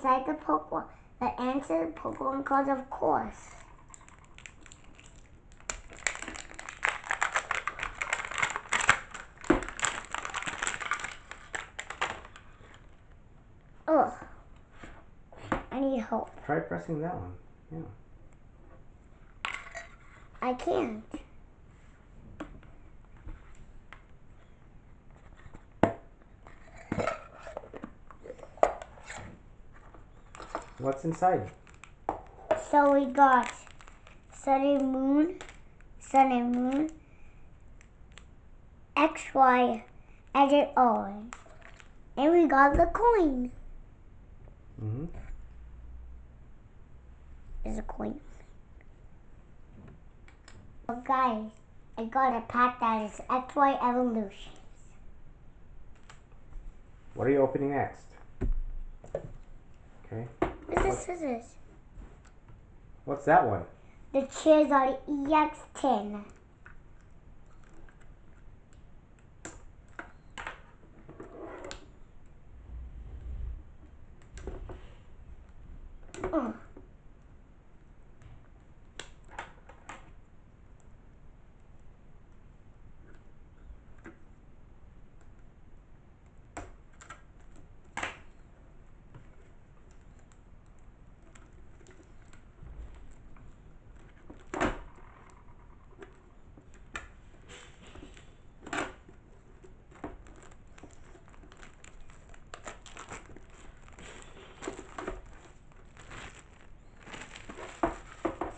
inside the Pokemon. The answer Pokemon cards, of course. Oh, I need help. Try pressing that one. Yeah. I can't. What's inside? So we got Sun and Moon, XY, edit all. And we got the coin. Mm-hmm. There's a coin. So guys, I got a pack that is XY Evolution. What are you opening next? Okay. What's the scissors? What's that one? The Charizard-GX tin.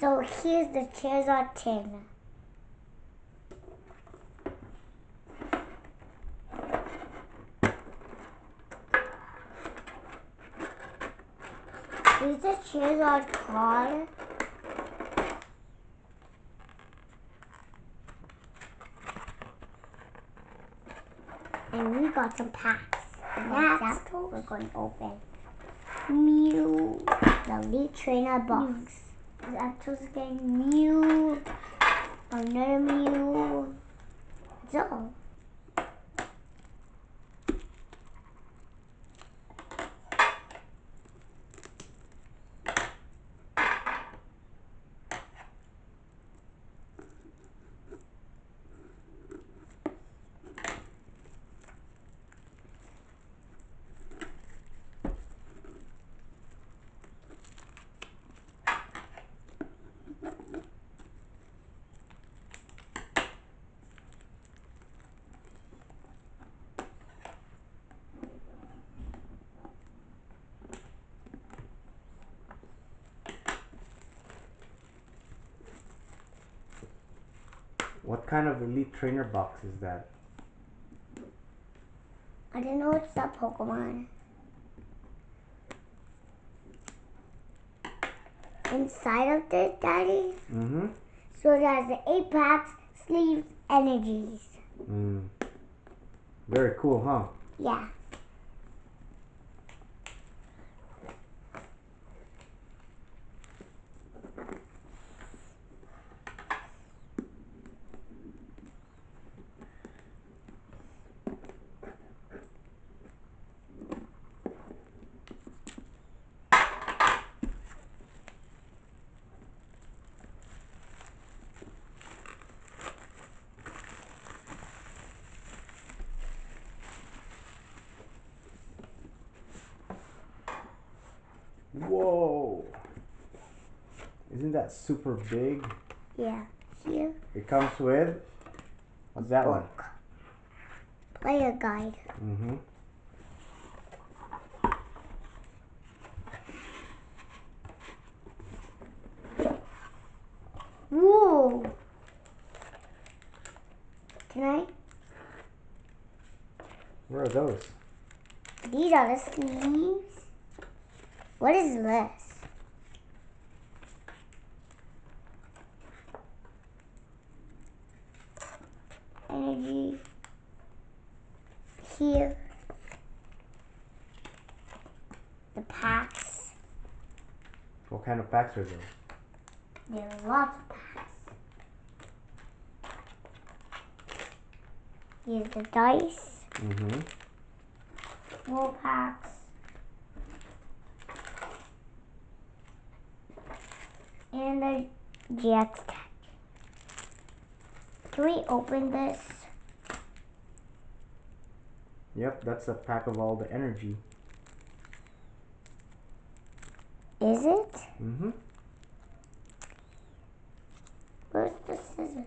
So here's the Charizard tin. Here's the Charizard card. And we got some packs. And that's what we're going to open. Mew, the Elite Trainer box. Zapdos again, Mew, another Mew. So, What kind of Elite Trainer box is that? I don't know what's that Pokemon. Inside of this, Daddy? Mm-hmm. So it has the 8 packs, sleeves, energies. Very cool, huh? Yeah. Whoa! Isn't that super big? Yeah. Here. It comes with... What's that one? Player guide. Mm-hmm. Whoa! Can I? Where are those? These are the sleeves. What is this? Energy. Here. The packs. What kind of packs are those? There are lots of packs. Here's the dice. Mm-hmm. More packs. And the GX tag. Can we open this? Yep, that's a pack of all the energy. Is it? Mm-hmm. Where's the scissors?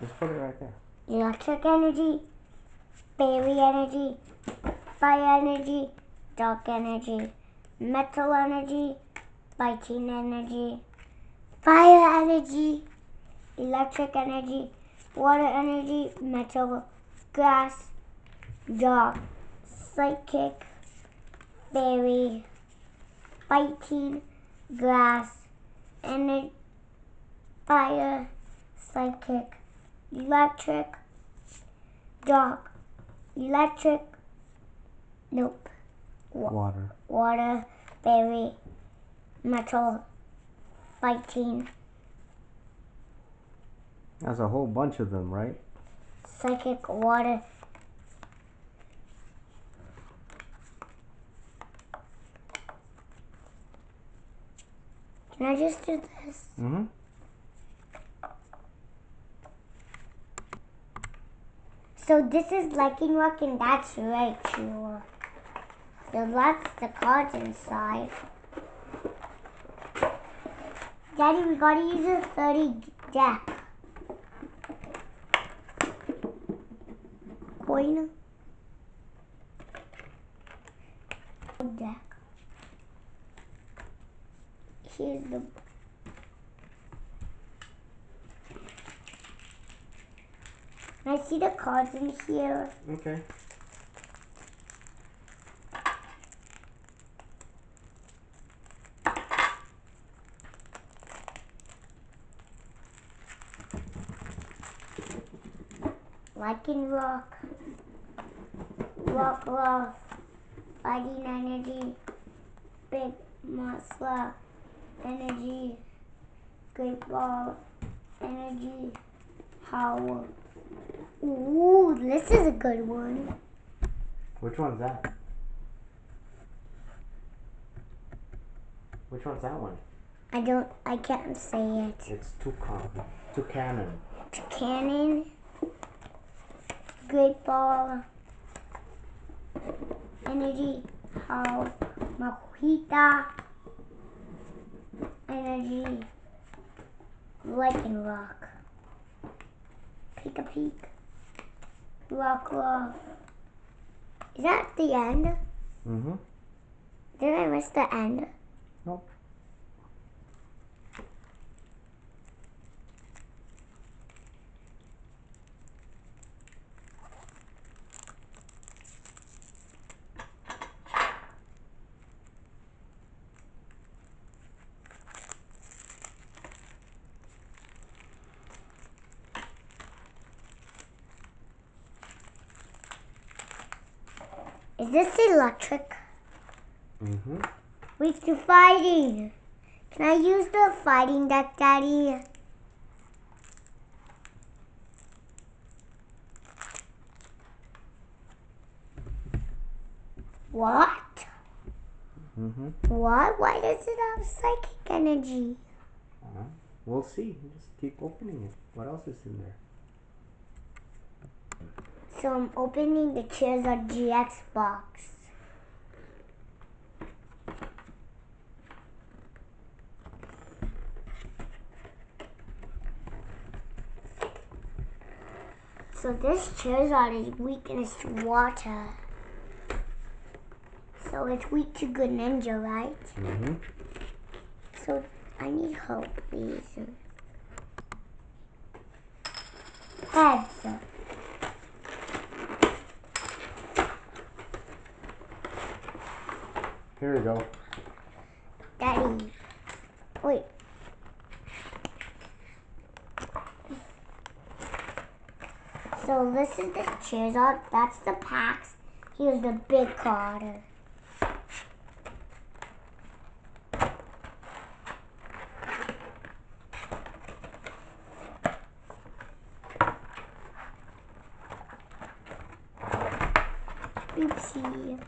Just put it right there. Electric energy, fairy energy, fire energy, dark energy, metal energy, lighting energy, fire energy, electric energy, water energy, metal, grass, dark, psychic, fairy, fighting, grass, energy, fire, psychic, electric, dark, electric, nope, Water. water, fairy, metal, fighting, That's a whole bunch of them, right? psychic, water. Can I just do this? Mm-hmm. So this is Lightning Rock and that's Raichu. So that's the cards inside. Daddy, we gotta use a 30 deck. Coin. Deck. Here's the... Can I see the cards in here? Okay. Lightning Rock. Rock Love. Fighting Energy. Big Monster. Energy. Great Ball. Energy. Howl. Ooh, this is a good one. Which one's that? Which one's that one? I can't say it. It's Toucanon. Cannon. Great Ball. Energy. Howl. Mahita. Energy. Lightning Rock. Peek. Rock Love. Is that the end? Mm-hmm. Did I miss the end? Nope. Is this electric? Mm-hmm. We've to fighting. Can I use the fighting deck, Daddy? What? Mm-hmm. What? Why does it have psychic energy? We'll see. Just keep opening it. What else is in there? So I'm opening the Charizard-GX box. So this Charizard is weakness to water. So it's weak to Greninja, right? Mm-hmm. So I need help, please. Heads. Here we go. Daddy. Wait. So this is the Charizard. That's the packs. Here's the big card. Oopsie.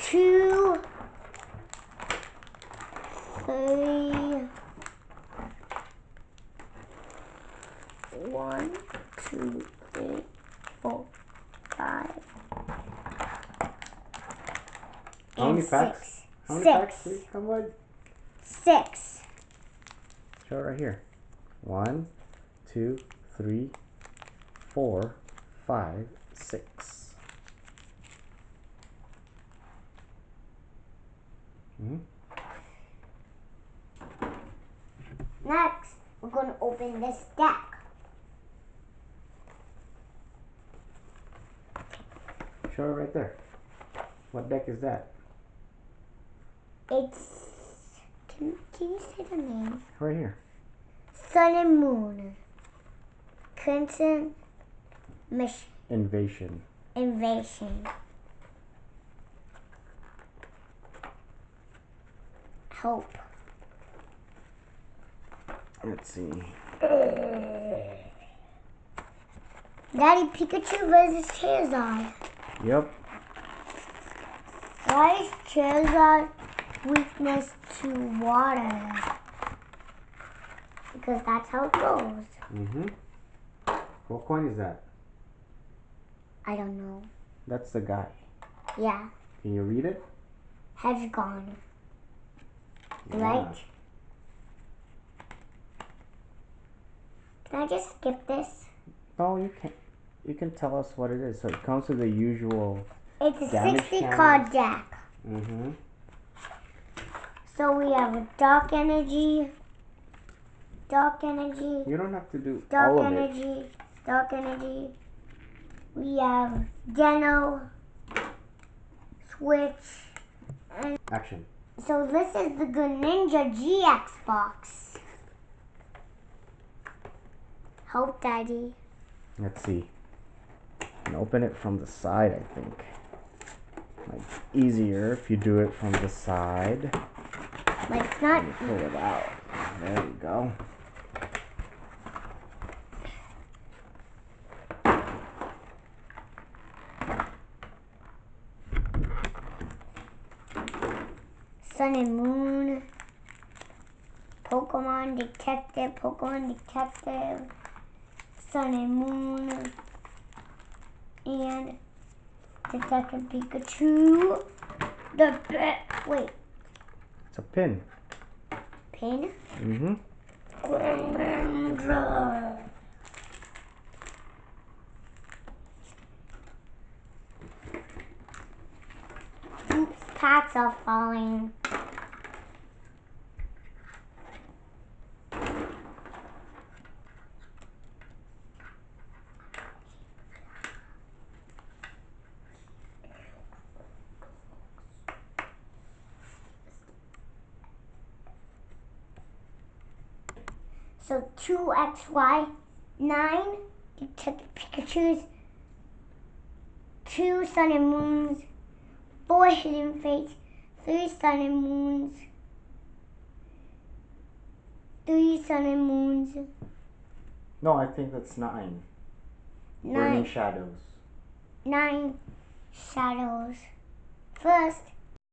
Two, three, 1, 2, 3, 4, 5, How many and packs? 6. How many 6. packs, please? Come on. 6. Show it right here. 1, 2, 3, 4, 5, 6. Mm-hmm. Next, we're going to open this deck. Show it right there. What deck is that? It's, can you say the name? Right here. Sun and Moon. Crimson Invasion. Invasion. Hope. Let's see. Daddy, Pikachu versus Charizard. Yep. Why is Charizard weakness to water? Because that's how it goes. Mm-hmm. What coin is that? I don't know. That's the guy. Yeah. Can you read it? Head's gone. Yeah. Right? Can I just skip this? No, you can't. You can tell us what it is. So it comes with the usual. It's a damage 60 counters. card deck. Mm-hmm. So we have a Dark Energy. Dark Energy. You don't have to do Dark all of Energy. it. Dark Energy. We have Deno. Switch. And Action. so this is the Greninja-GX box. Hope, Daddy. Let's see. You can open it from the side, I think. Like easier if you do it from the side. But it's not. And you pull it out. There you go. Sun and Moon. Pokemon Detective. Pokemon Detective. Sun and Moon. And Detective Pikachu. Wait. It's a pin. Pin? Mm-hmm. Greninja. Oops, packs are falling. So 2XY, 9 Detective Pikachus, 2 Sun and Moons, 4 Hidden Fates, 3 Sun and Moons, 3 Sun and Moons, No, I think that's 9. Burning Shadows. 9 Shadows. First,